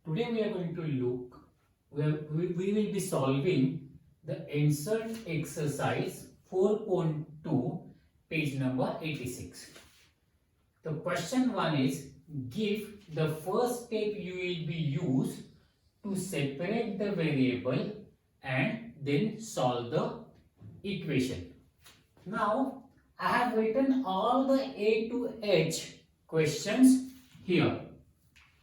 Today we are going to look, we will be solving the insert exercise 4.2, page number 86. The question 1 is, give the first step you will be used to separate the variable and then solve the equation. Now, I have written all the A to H questions here.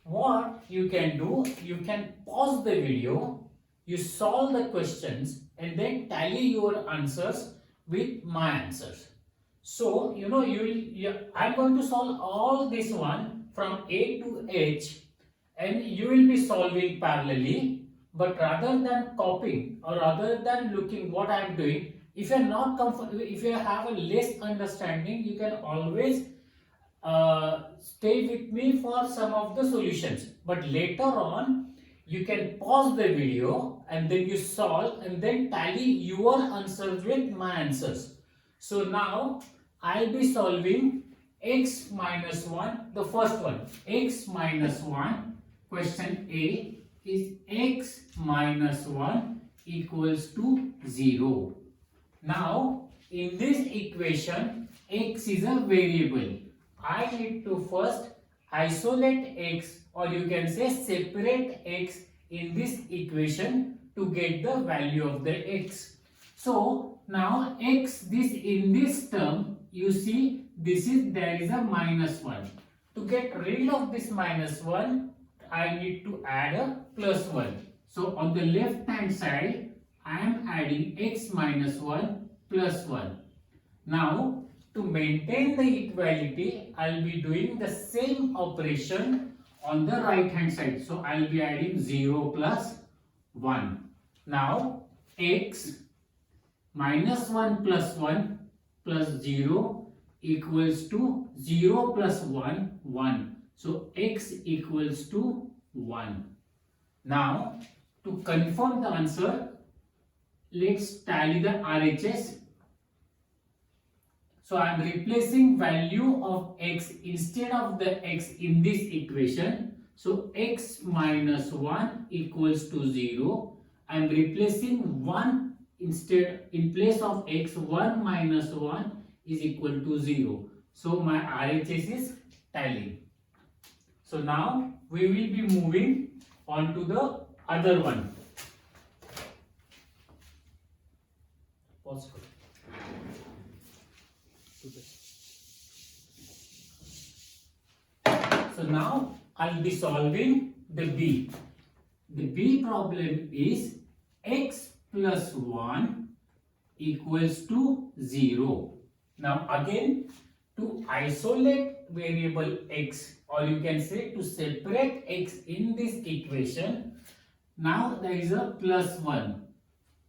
What you can do, you can pause the video, you solve the questions and then tally your answers with my answers. So, I'm going to solve all this one from A to H and you will be solving parallelly, but rather than copying or rather than looking what I am doing, if you are not comfortable, if you have a less understanding, you can always stay with me for some of the solutions, but later on you can pause the video and then you solve and then tally your answers with my answers. So now I'll be solving x minus 1, the first one, x minus 1, question A is x minus 1 equals to 0. Now in this equation x is a variable. I need to first isolate x, or you can say separate x in this equation to get the value of the x. So now x, this in this term, you see there is a minus 1. To get rid of this minus 1, I need to add a plus 1. So on the left hand side, I am adding x minus 1 plus 1. Now to maintain the equality, I will be doing the same operation on the right hand side. So I will be adding 0 plus 1. Now x minus 1 plus 1 plus 0 equals to 0 plus 1, 1. So x equals to 1. Now to confirm the answer, let's tally the RHS. So I am replacing value of x instead of the x in this equation. So x minus 1 equals to 0. I am replacing 1 instead, in place of x, 1 minus 1 is equal to 0. So my RHS is tallying. So now we will be moving on to the other one. Pause. So now I'll be solving the B. The B problem is x plus 1 equals to 0. Now again, to isolate variable x, or you can say to separate x in this equation, now there is a plus 1.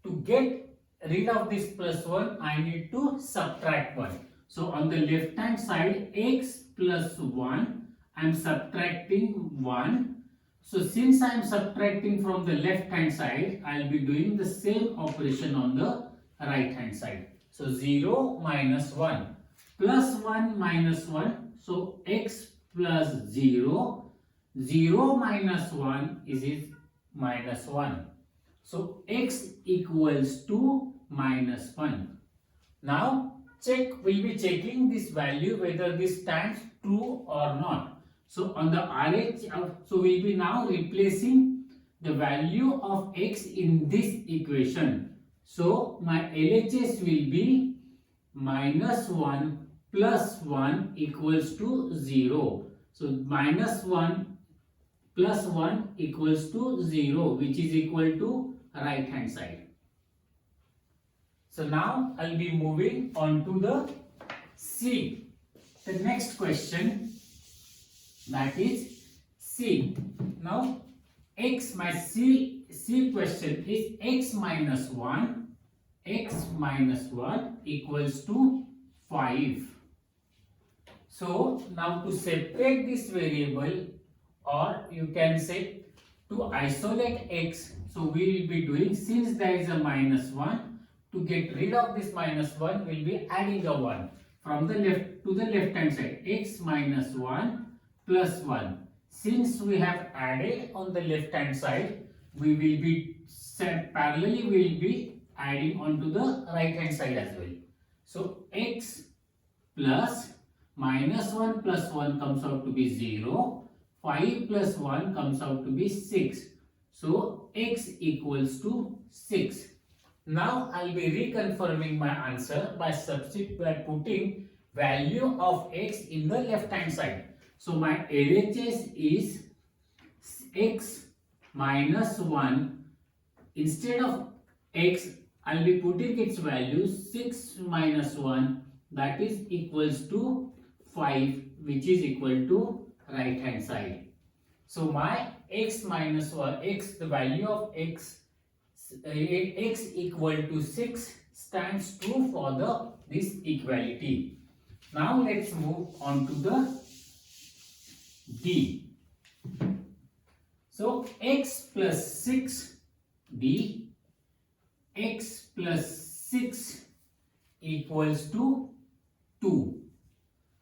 To get rid of this plus 1, I need to subtract 1. So on the left hand side, x plus 1, I am subtracting 1. So since I am subtracting from the left hand side, I will be doing the same operation on the right hand side. So 0 minus 1 plus 1 minus 1. So x plus 0. 0 minus 1 is minus 1. So x equals to minus 1. Now we'll be checking this value whether this stands true or not. So on the RH, so we'll be now replacing the value of x in this equation. So my LHS will be minus 1 plus 1 equals to 0. So minus 1 plus 1 equals to 0, which is equal to right hand side. So now I'll be moving on to the C. The next question, that is C. Now x, my C question is x minus 1 equals to 5. So now to separate this variable, or you can say to isolate x, so we will be doing, since there is a minus 1, to get rid of this minus 1, we will be adding a 1 from the left to the left hand side. X minus 1 plus 1. since we have added on the left hand side, we will be parallelly we will be adding onto the right hand side as well. So x plus minus 1 plus 1 comes out to be 0. 5 plus 1 comes out to be 6. So x equals to 6. Now I'll be reconfirming my answer by putting value of x in the left hand side. So my LHS is x minus 1. Instead of x, I'll be putting its value 6 minus 1, that is equals to 5, which is equal to right hand side. So my x minus 1, the value of x equal to 6 stands true for this equality. Now let's move on to the D. So x plus 6 D, x plus 6 equals to 2.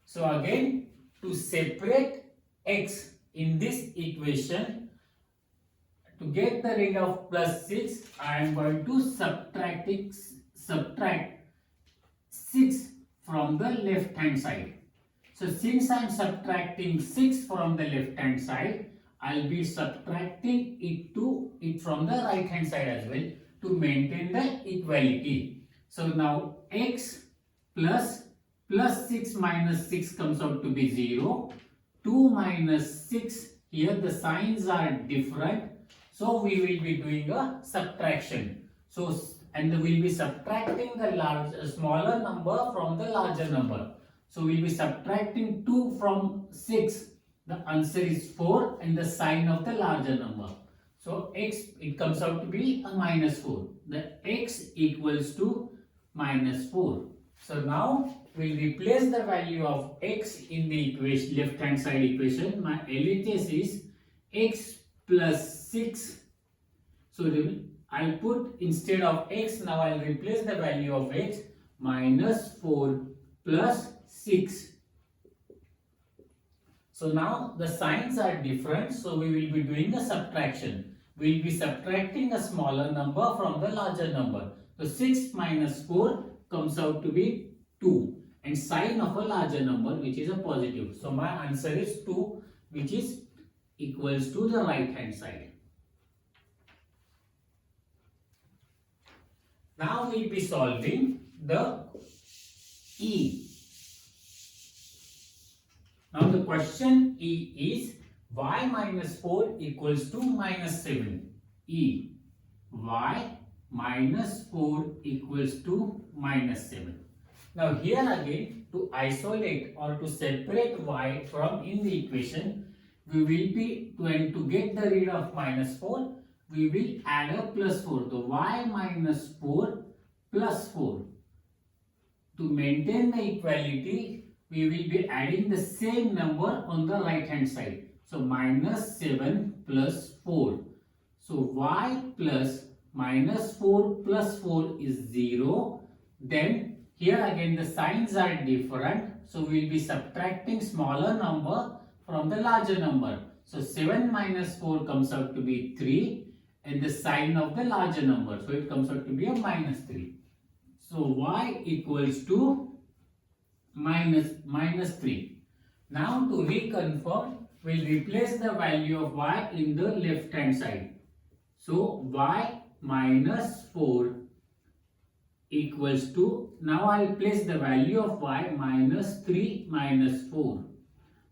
So again, to separate x in this equation, to get the rate of plus 6, I am going to subtract 6 from the left hand side. So since I am subtracting 6 from the left hand side, I will be subtracting it from the right hand side as well to maintain the equality. So now x plus 6 minus 6 comes out to be 0. 2 minus 6, here the signs are different. So we will be doing a subtraction. So and we will be subtracting the smaller number from the larger number. So we will be subtracting 2 from 6. The answer is 4 and the sign of the larger number. So x, it comes out to be a minus 4. The x equals to minus 4. So now we'll replace the value of x in the equation, left hand side equation. My LHS is x plus 6. So I'll put, instead of x, now I'll replace the value of x, minus 4 plus 6. So now the signs are different, so we will be doing a subtraction. We will be subtracting a smaller number from the larger number. So 6 minus 4 comes out to be 2, and sign of a larger number, which is a positive. So my answer is 2, which is equals to the right hand side. Now we will be solving the E. Now the question E is y minus 4 equals to minus 7. E. Y minus 4 equals to minus 7. Now here again, to isolate or to separate y from in the equation, we will be, to get the rid of minus 4, we will add a plus 4. So y minus 4 plus 4. To maintain the equality, we will be adding the same number on the right hand side. So minus 7 plus 4. So y plus minus 4 plus 4 is 0. Then here again the signs are different. So we will be subtracting smaller number from the larger number. So 7 minus 4 comes out to be 3. And the sign of the larger number. So it comes out to be a minus 3. So y equals to minus 3. Now to reconfirm, we'll replace the value of y in the left hand side. So y minus 4 equals to, now I'll place the value of y minus 3 minus 4.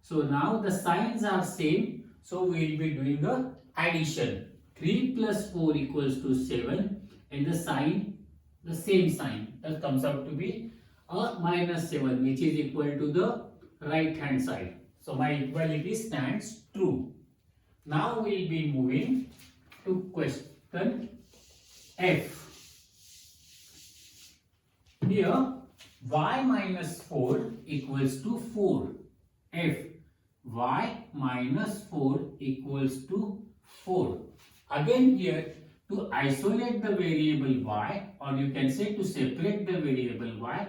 So now the signs are same. So we'll be doing the addition. 3 plus 4 equals to 7, and the sign, the same sign, that comes out to be a minus 7, which is equal to the right hand side. So my equality stands true. Now we will be moving to question F. Here y minus 4 equals to 4. F. Y minus 4 equals to 4. Again here, to isolate the variable y, or you can say to separate the variable y,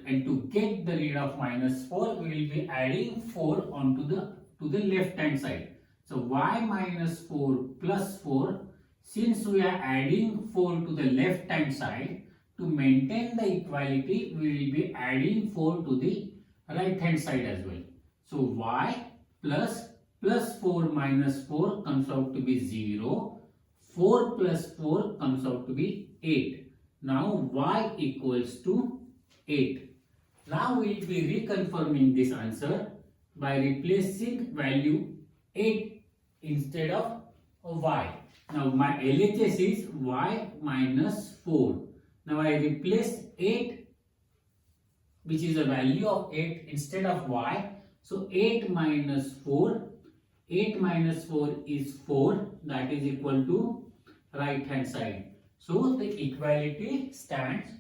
and to get the rid of minus 4, we will be adding 4 onto to the left hand side. So y minus 4 plus 4, since we are adding 4 to the left hand side, to maintain the equality, we will be adding 4 to the right hand side as well. So y plus 4 minus 4 comes out to be 0. 4 plus 4 comes out to be 8. Now y equals to 8. Now we will be reconfirming this answer by replacing value 8 instead of y. Now my LHS is y minus 4. Now I replace 8, which is a value of 8 instead of y. So 8 minus 4. 8 minus 4 is 4. That is equal to right hand side. So the equality stands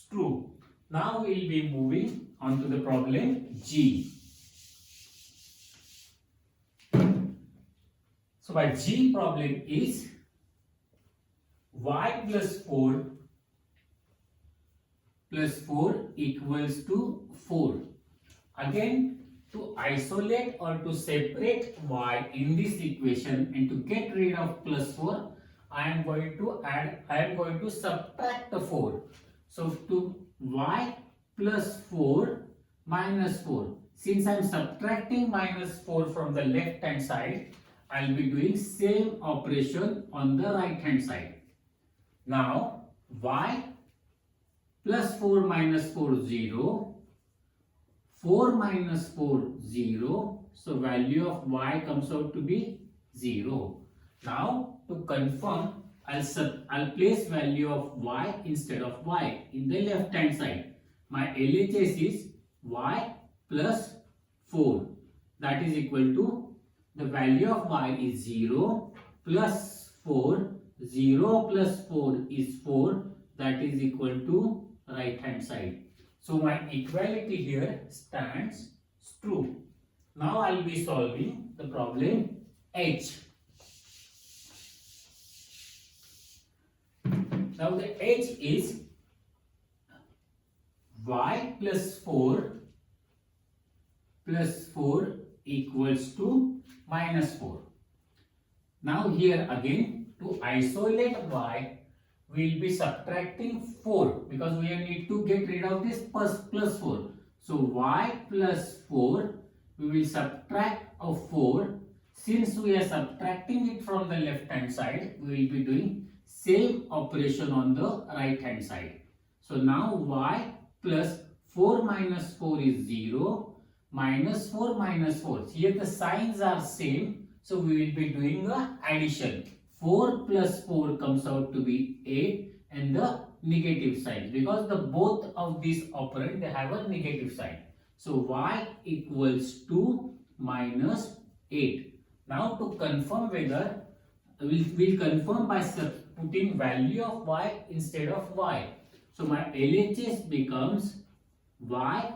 true. Now we will be moving on to the problem G. So my G problem is y plus 4 equals to 4. Again, to isolate or to separate y in this equation and to get rid of plus 4, I am going to subtract the 4. So to y plus 4 minus 4. Since I am subtracting minus 4 from the left hand side, I will be doing same operation on the right hand side. Now y plus 4 minus 4 0. 4 minus 4 0. So value of y comes out to be 0. Now to confirm, I'll place value of y instead of y in the left hand side. My LHS is y plus 4. That is equal to, the value of y is 0 plus 4. 0 plus 4 is 4. That is equal to right hand side. So my equality here stands true. Now I will be solving the problem H. Now the H is y plus 4 equals to minus 4. Now here again, to isolate y, we will be subtracting 4 because we need to get rid of this plus 4. So y plus 4, we will subtract of 4. Since we are subtracting it from the left hand side, we will be doing same operation on the right hand side. So now y plus 4 minus 4 is 0. Minus 4 minus 4. Here the signs are same. So we will be doing a addition. 4 plus 4 comes out to be 8 and the negative sign, because the both of these operand, they have a negative sign. So y equals to minus 8. Now to confirm whether, we'll confirm by putting value of y instead of y. So my LHS becomes y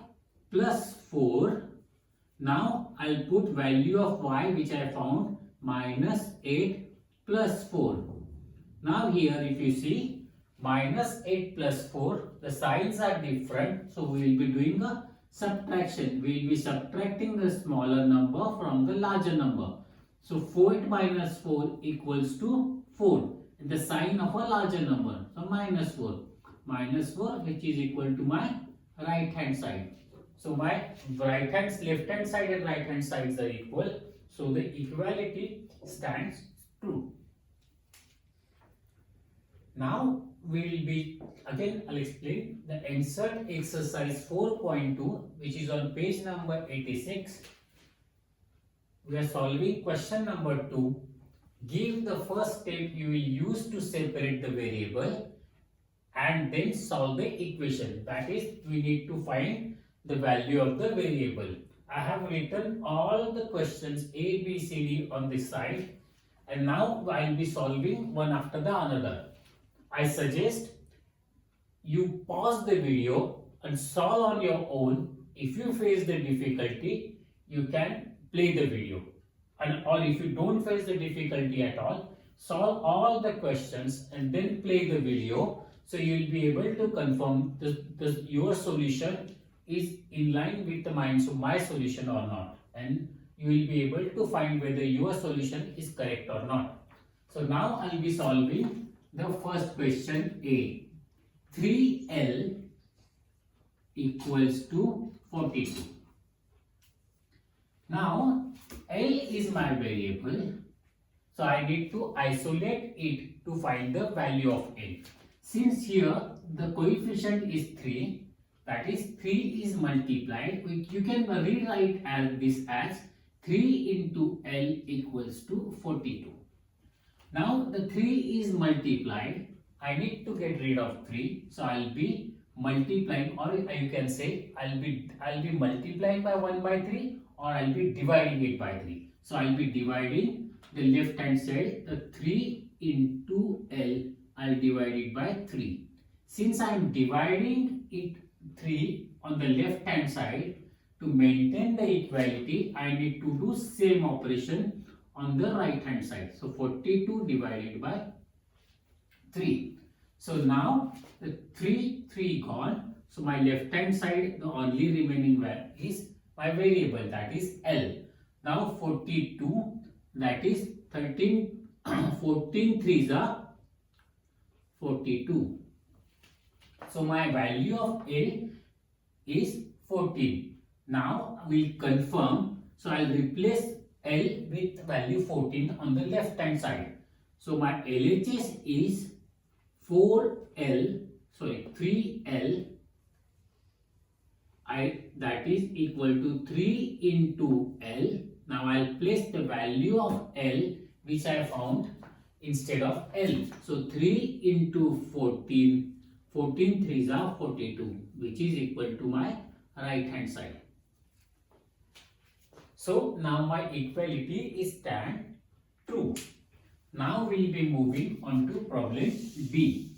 plus 4. Now I'll put value of y which I found minus 8 plus 4. Now here if you see minus 8 plus 4, the signs are different. So we will be doing a subtraction. We will be subtracting the smaller number from the larger number. So 4 minus 4 equals to 4. The sign of a larger number. So minus 4. Minus 4 which is equal to my right hand side. So my left hand side and right hand sides are equal. So the equality stands true. Now we will be, again I'll explain the insert exercise 4.2, which is on page number 86. We are solving question number 2. Give the first step you will use to separate the variable and then solve the equation. That is, we need to find the value of the variable. I have written all the questions A, B, C, D on this side, and now I will be solving one after the another. I suggest you pause the video and solve on your own. If you face the difficulty, you can play the video. Or if you don't face the difficulty at all, solve all the questions and then play the video, so you will be able to confirm your solution is in line with my solution or not. And you will be able to find whether your solution is correct or not. So now I'll be solving the first question A. 3L equals to 42. Now L is my variable, so I need to isolate it to find the value of L. Since here the coefficient is 3, that is 3 is multiplied, you can rewrite as this as 3 into L equals to 42. Now the 3 is multiplied, I need to get rid of 3, so I'll be multiplying, or you can say I'll be multiplying by 1 by 3, or I'll be dividing it by 3. So I'll be dividing the left hand side, the 3 into L, I'll divide it by 3. Since I'm dividing it 3 on the left hand side, to maintain the equality, I need to do same operation on the right hand side. So 42 divided by 3. So now the 3 gone. So my left hand side, the only remaining value is my variable, that is L. Now 42, that is 13, 14 3s are 42. So my value of L is 14. Now we'll confirm. So I'll replace L with value 14 on the left hand side. So my LHS is 3L, that is equal to 3 into L. Now I'll place the value of L which I found instead of L. So 3 into 14, 14 3s are 42, which is equal to my right hand side. So now my equality is stand true. Now we'll be moving on to problem B.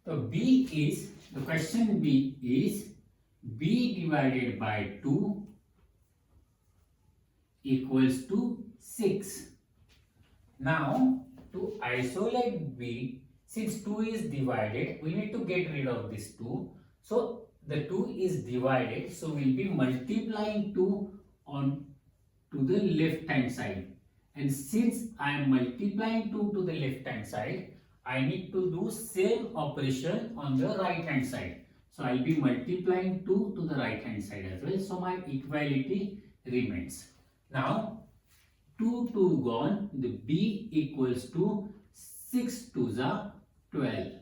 So the question B is B divided by 2 equals to 6. Now to isolate B, since 2 is divided, we need to get rid of this 2. So the 2 is divided, so we'll be multiplying 2 on to the left hand side. And since I am multiplying 2 to the left hand side, I need to do same operation on the right hand side. So I'll be multiplying 2 to the right hand side as well. So my equality remains. Now 2 gone, the B equals to 6 2s are 12.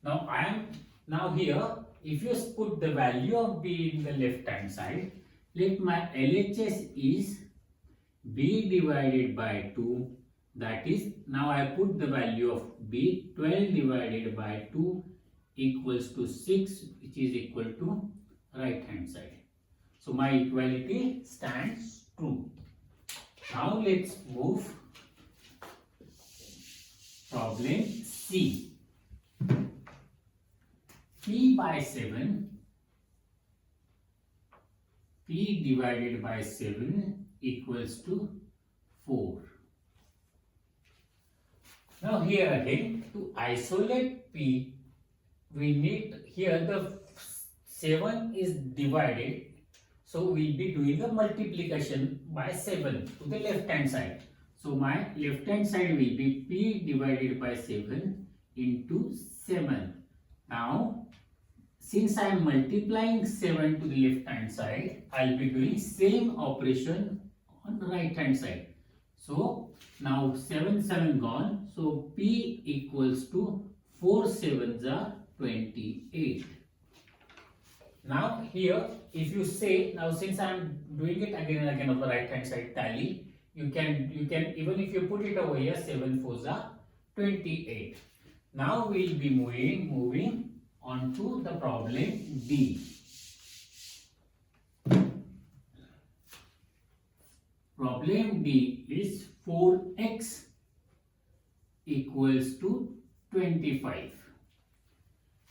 Now here, if you put the value of B in the left hand side, let my LHS is B divided by 2, that is, now I put the value of B, 12 divided by 2 equals to 6, which is equal to right hand side. So my equality stands true. Now let's move problem C. P by 7, P divided by 7 equals to 4. Now here again, to isolate P, we need, here the 7 is divided, so we'll be doing a multiplication by 7 to the left hand side. So my left hand side will be P divided by 7 into 7. Now since I am multiplying 7 to the left hand side, I'll be doing same operation on the right hand side. So now 7 gone, so P equals to 4 7s are 28. Now here, if you say, now since I am doing it again and again on the right hand side tally, you can even if you put it over here, 7 4s are 28. Now we'll be moving on to the problem D. Problem D is 4x equals to 25.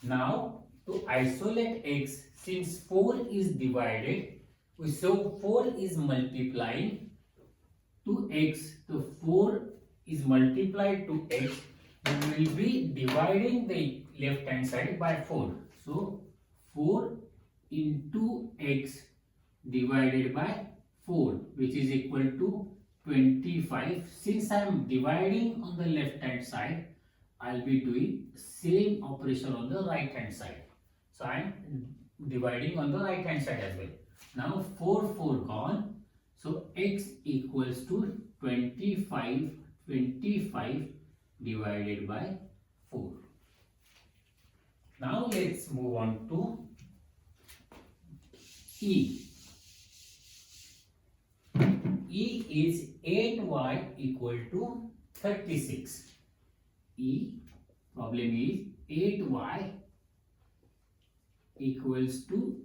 Now to isolate x, since 4 is divided, so 4 is multiplying to x, so 4 is multiplied to x, we will be dividing the left hand side by 4. So 4 into x divided by 4, which is equal to 25. Since I am dividing on the left hand side, I'll be doing same operation on the right hand side. So I am dividing on the right hand side as well. Now 4 gone. So x equals to 25 divided by 4. Now let's move on to E. E is 8y equal to 36. E problem is 8y equals to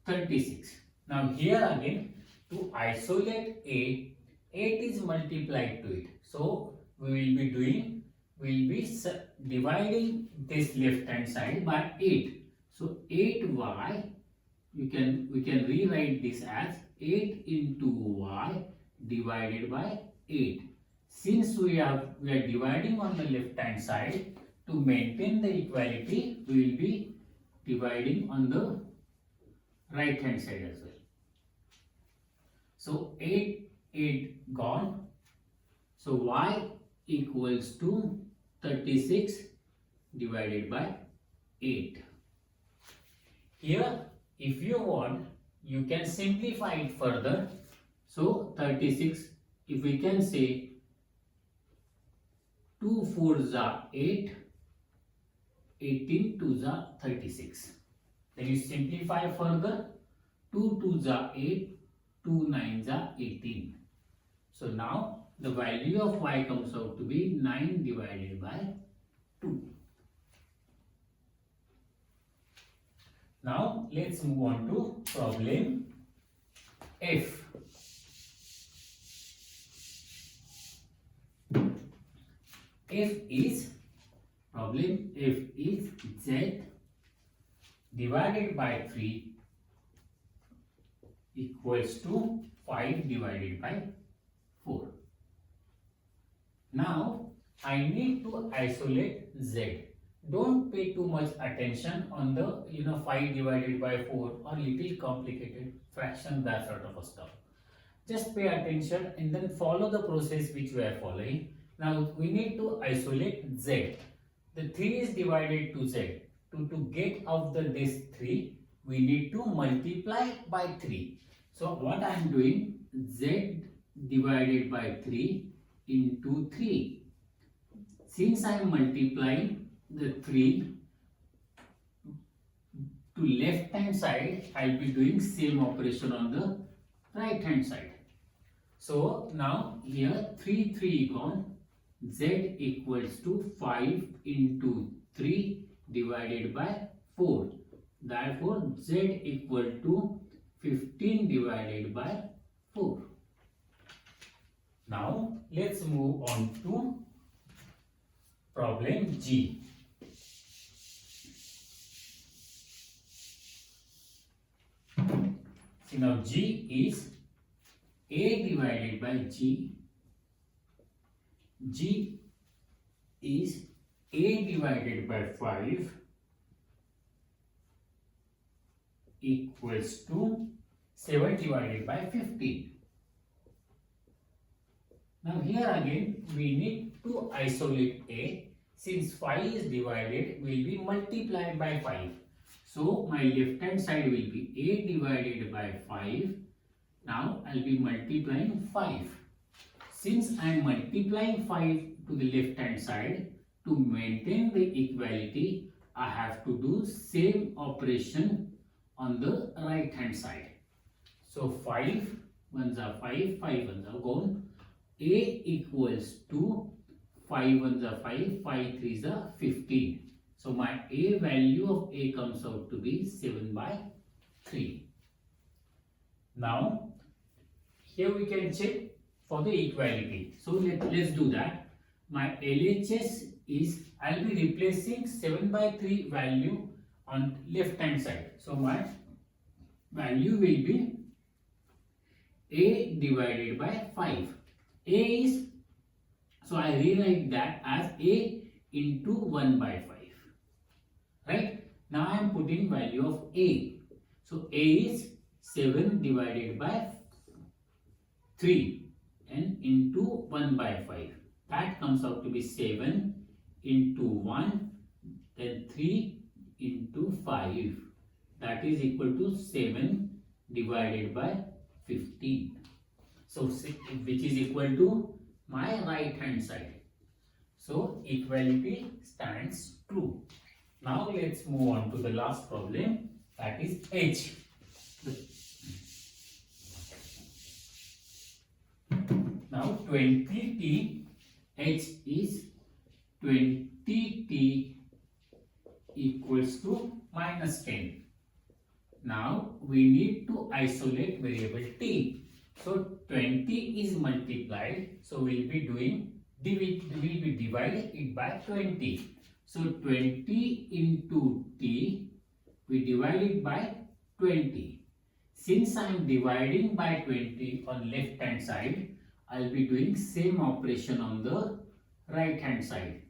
36. Now here again, to isolate a, 8 is multiplied to it. So we will be dividing this left hand side by 8. So 8y, we can rewrite this as 8 into y divided by 8. Since we are dividing on the left hand side, to maintain the equality, we will be dividing on the right hand side as well. So 8 gone. So y equals to 36 divided by 8. Here, if you want, you can simplify it further. So 36, if we can say 2 4s are 8, 18 2s are 36. Then you simplify further, 2 2s are 8, 2 9s are 18. So now the value of y comes out to be 9 divided by 2. Now let's move on to problem F. Problem F is z divided by 3 equals to 5 divided by 4. Now I need to isolate z. Don't pay too much attention on the 5 divided by 4 or little complicated fraction, that sort of stuff. Just pay attention and then follow the process which we are following. Now we need to isolate z. The 3 is divided to z. To get out this 3, we need to multiply by 3. So what I am doing, z divided by 3 into 3. Since I am multiplying the 3 to left hand side, I will be doing same operation on the right hand side. So now here 3 gone, z equals to 5 into 3 divided by 4. Therefore z equal to 15 divided by 4. Now let's move on to problem G. See, now G is A divided by G. G is A divided by 5 equals to 7 divided by 15. Now here again we need to isolate A. Since 5 is divided, will be multiplied by 5. So my left hand side will be A divided by 5. Now I will be multiplying 5. Since I am multiplying 5 to the left hand side, to maintain the equality, I have to do same operation on the right hand side. So 5 ones are 5, 5 ones are gone. A equals to 5 ones are 5, 5 threes are 15. So my A value of A comes out to be 7 by 3. Now here we can check for the equality. So let's do that. My LHS is, I will be replacing 7 by 3 value on left hand side. So my value will be A divided by 5. A is, so I rewrite that as A into 1 by 5. Right? Now I am putting value of A. So A is 7 divided by 3 and into 1 by 5. That comes out to be 7 into 1, then 3 into 5. That is equal to 7 divided by 15. So which is equal to my right hand side. So equality stands true. Now let's move on to the last problem, that is H. Now 20t, H is 20t equals to minus 10. Now we need to isolate variable t. So 20 is multiplied, so we'll be dividing it by 20. So 20 into t, we divide it by 20. Since I am dividing by 20 on left hand side, I'll be doing same operation on the right hand side.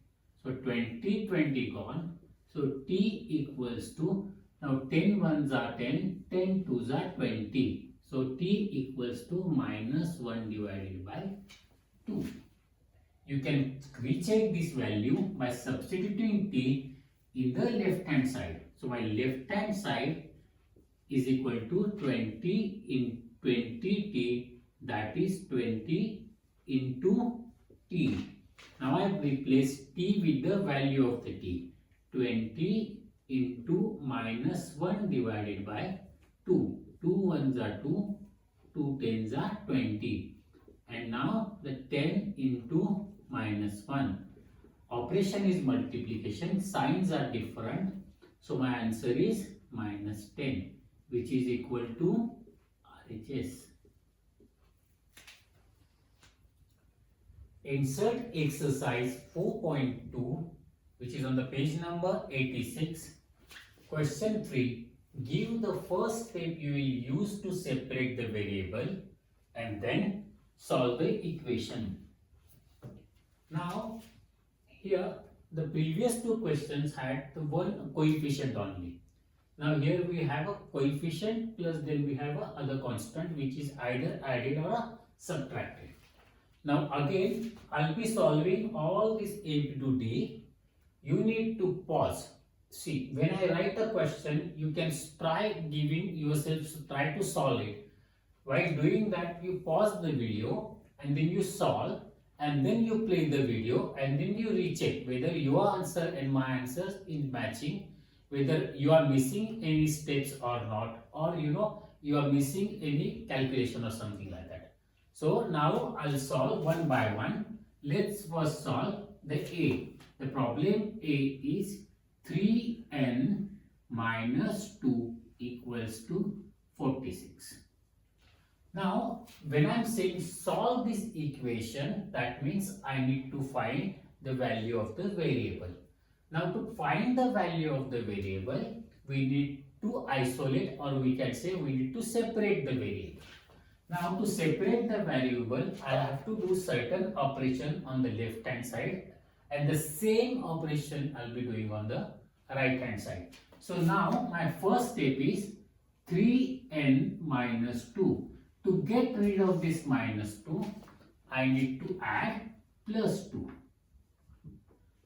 So 20 gone. So t equals to, now 10 ones are 10, 10 twos are 20. So t equals to minus 1 divided by 2. You can recheck this value by substituting t in the left hand side. So my left hand side is equal to 20 in 20t, that is 20 into t. Now I have replaced t with the value of the t. 20 into minus 1 divided by 2. 2 ones are 2, 2 tens are 20. And now the 10 into minus 1. Operation is multiplication, signs are different. So my answer is minus 10, which is equal to RHS. Insert exercise 4.2, which is on the page number 86. Question 3. Give the first step you will use to separate the variable and then solve the equation. Now, here the previous two questions had the one coefficient only. Now here we have a coefficient plus then we have a other constant which is either added or subtracted. Now again, I'll be solving all this A to D. You need to pause. See, when I write a question, you can try giving yourself, try to solve it. While doing that, you pause the video and then you solve and then you play the video and then you recheck whether your answer and my answers is matching, whether you are missing any steps or not, or you are missing any calculation or something like that. So now I'll solve one by one. Let's first solve the A. The problem A is 3n minus 2 equals to 46. Now, when I'm saying solve this equation, that means I need to find the value of the variable. Now, to find the value of the variable, we need to isolate, or we can say we need to separate the variable. Now, to separate the variable, I have to do certain operation on the left hand side, and the same operation I'll be doing on the right hand side. So now my first step is 3n minus 2. To get rid of this minus 2, I need to add plus 2.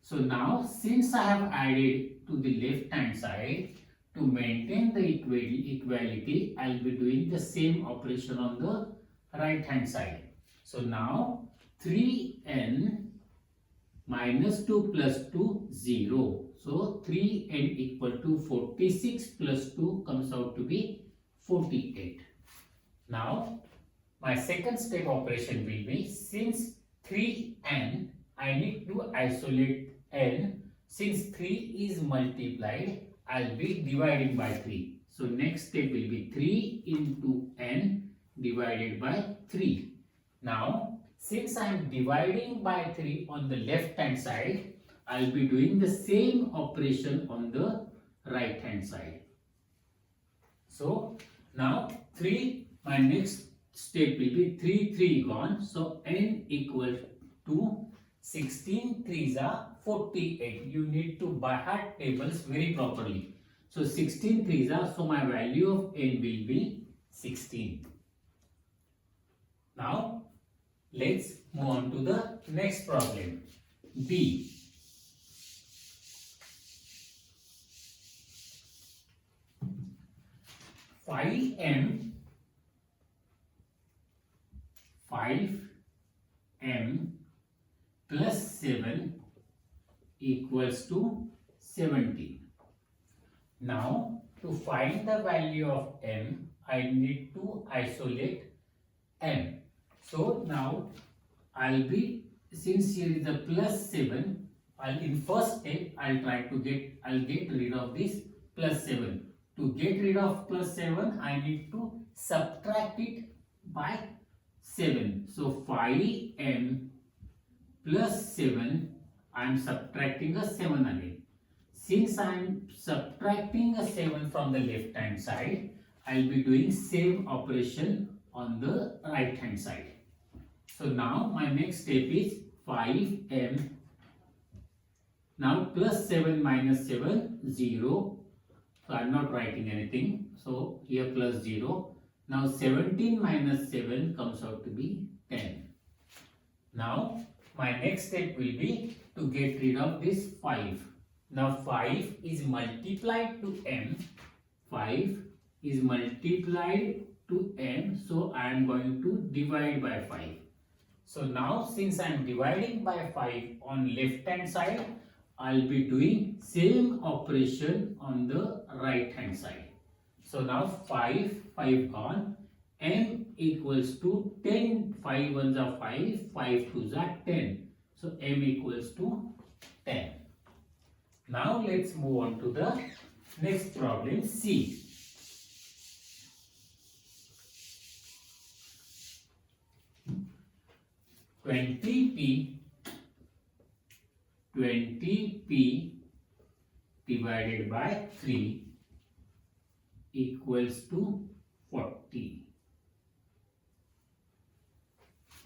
So now since I have added to the left hand side, to maintain the equality, I'll be doing the same operation on the right hand side. So now 3n minus 2 plus 2, 0. So 3n equal to 46 plus 2 comes out to be 48. Now my second step operation will be, since 3n, I need to isolate n. Since 3 is multiplied, I'll be dividing by 3. So next step will be 3 into n divided by 3. Now, since I am dividing by 3 on the left hand side, I'll be doing the same operation on the right hand side. So now 3, my next step will be 3 gone. So n equals to 16 3s are 48. You need to by heart tables very properly. So 16 threes are, so my value of n will be 16. Now let's move on to the next problem. B. Five m plus 7 equals to 17. Now to find the value of m, I need to isolate m. So now I'll be, since here is a plus 7, in first step I'll get rid of this plus 7. To get rid of plus 7, I need to subtract it by 7. So 5m plus 7, I am subtracting a 7 again. Since I am subtracting a 7 from the left hand side, I will be doing same operation on the right hand side. So now my next step is 5m. Now plus 7 minus 7, 0. So I am not writing anything. So here plus 0. Now 17 minus 7 comes out to be 10. Now my next step will be to get rid of this 5. Now 5 is multiplied to m. 5 is multiplied to m. So I am going to divide by 5. So now since I am dividing by 5 on left hand side, I'll be doing same operation on the right hand side. So now 5 gone, m equals to 10, 5 ones are 5, 5 twos are 10. So m equals to 10. Now let's move on to the next problem, C. $20p divided by 3 equals to 40.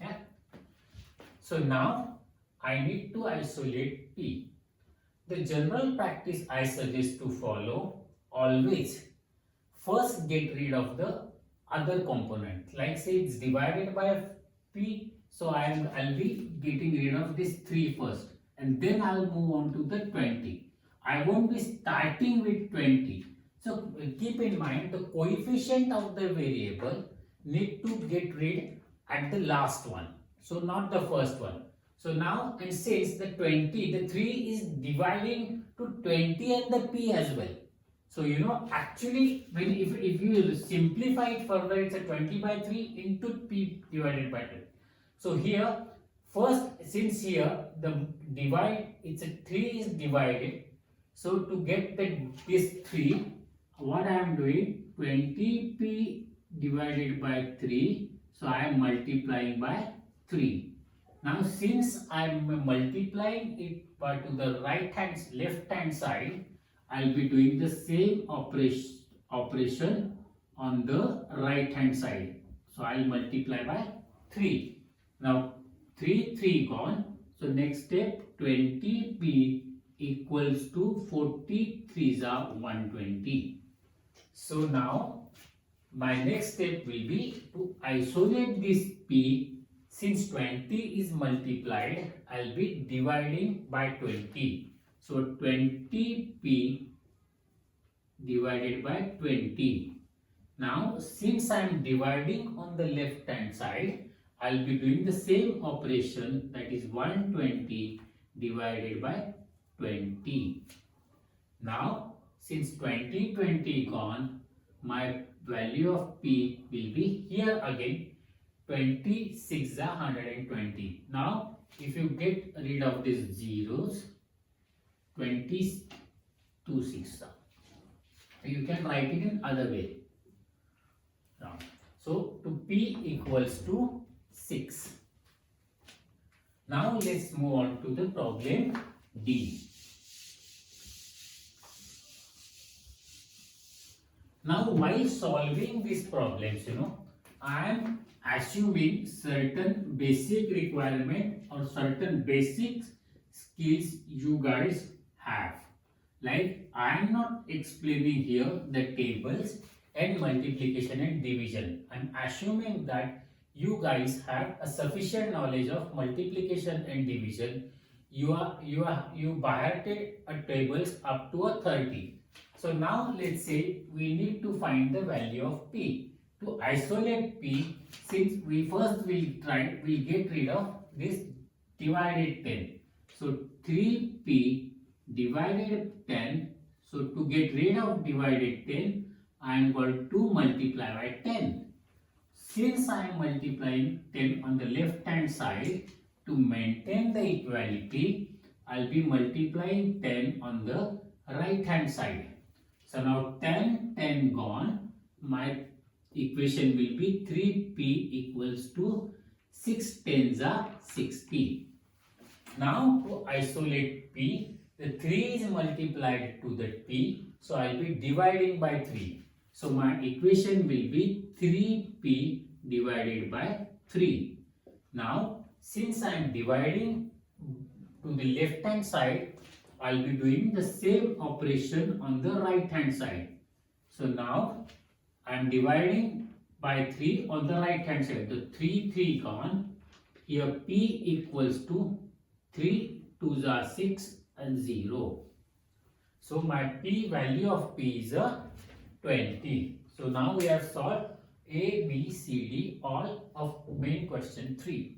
Yeah. So now I need to isolate p. The general practice I suggest to follow, always first get rid of the other component. Like say it's divided by p, so I'll be getting rid of this 3 first, and then I'll move on to the 20. I won't be starting with 20. So keep in mind the coefficient of the variable need to get rid at the last one. So not the first one. So now, and since the 20, the 3 is dividing to 20 and the p as well. So you know actually when if you simplify it further, it's a 20 by 3 into p divided by 2. So here first, since here the divide, it's a 3 is divided. So to get this 3, what I am doing, 20p divided by 3. So I am multiplying by 3. Now since I am multiplying it by to the left hand side, I will be doing the same operation on the right hand side. So I will multiply by 3. Now 3 gone. So next step, 20p equals to 43 are 120. So now my next step will be to isolate this p. Since 20 is multiplied, I'll be dividing by 20. So 20p divided by 20. Now since I am dividing on the left hand side, I'll be doing the same operation, that is 120 divided by 20. Now since 20 gone, my value of p will be here again, 26 are 120. Now if you get rid of these zeros, 22 6 are. You can write it in other way. Now, so to p equals to 6. Now let's move on to the problem D. Now while solving these problems, I am assuming certain basic requirement or certain basic skills you guys have. Like I am not explaining here the tables and multiplication and division. I'm assuming that you guys have a sufficient knowledge of multiplication and division. You bihearted a tables up to a 30. So now let's say we need to find the value of p. To isolate p, since we first we'll get rid of this divided 10. So 3p divided 10. So to get rid of divided 10, I am going to multiply by 10. Since I am multiplying 10 on the left hand side, to maintain the equality, I will be multiplying 10 on the right hand side. So now 10 gone, my equation will be 3p equals to 6 tens are 6p. Now to isolate p, the 3 is multiplied to the p, so I will be dividing by 3. So my equation will be 3p divided by 3. Now since I am dividing to the left hand side, I will be doing the same operation on the right hand side. So now I am dividing by 3 on the right hand side. The 3 gone. Here p equals to 3 2s are 6 and 0. So my p value of p is a 20. So now we have solved A, B, C, D all of main question 3.